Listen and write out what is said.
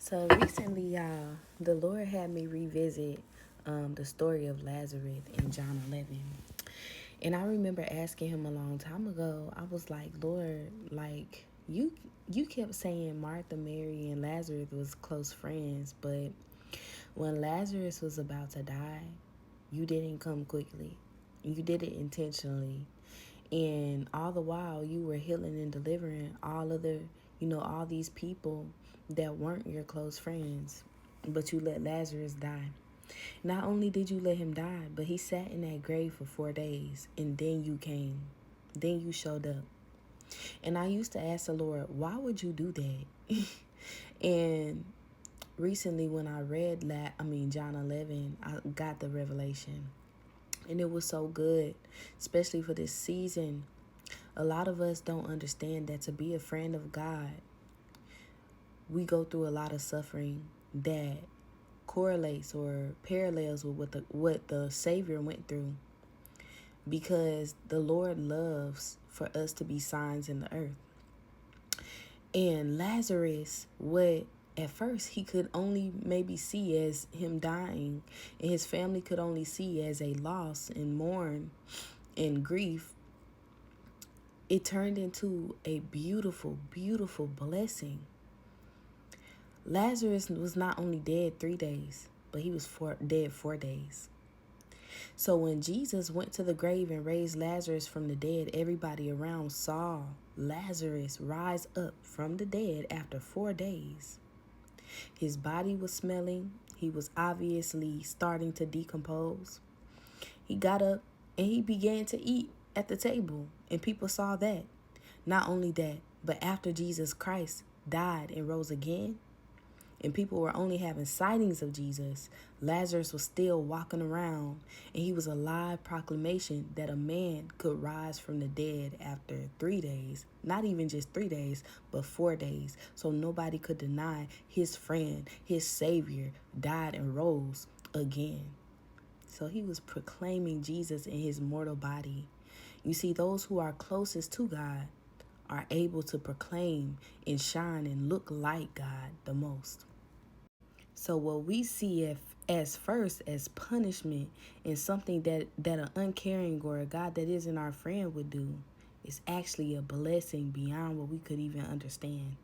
So recently, y'all, the Lord had me revisit the story of Lazarus in John 11. And I remember asking him a long time ago, I was like, Lord, like, you kept saying Martha, Mary, and Lazarus was close friends, but when Lazarus was about to die, you didn't come quickly. You did it intentionally. And all the while you were healing and delivering all these people that weren't your close friends. But you let Lazarus die. Not only did you let him die, but he sat in that grave for 4 days. And then you came. Then you showed up. And I used to ask the Lord, why would you do that? And recently when I read John 11, I got the revelation. And it was so good, especially for this season. A lot of us don't understand that to be a friend of God, we go through a lot of suffering that correlates or parallels with what the Savior went through, because the Lord loves for us to be signs in the earth. And Lazarus, what at first he could only maybe see as him dying, and his family could only see as a loss and mourn and grief, it turned into a beautiful, beautiful blessing. Lazarus was not only dead 3 days, but he was dead 4 days. So when Jesus went to the grave and raised Lazarus from the dead, everybody around saw Lazarus rise up from the dead after 4 days. His body was smelling. He was obviously starting to decompose. He got up and he began to eat at the table, and people saw that. Not only that, but after Jesus Christ died and rose again, and people were only having sightings of Jesus, Lazarus was still walking around, and he was a live proclamation that a man could rise from the dead after 3 days. Not even just 3 days, but 4 days. So nobody could deny his friend, his Savior, died and rose again. So he was proclaiming Jesus in his mortal body. You see, those who are closest to God are able to proclaim and shine and look like God the most. So what we see as first as punishment and something that an uncaring or a God that isn't our friend would do is actually a blessing beyond what we could even understand.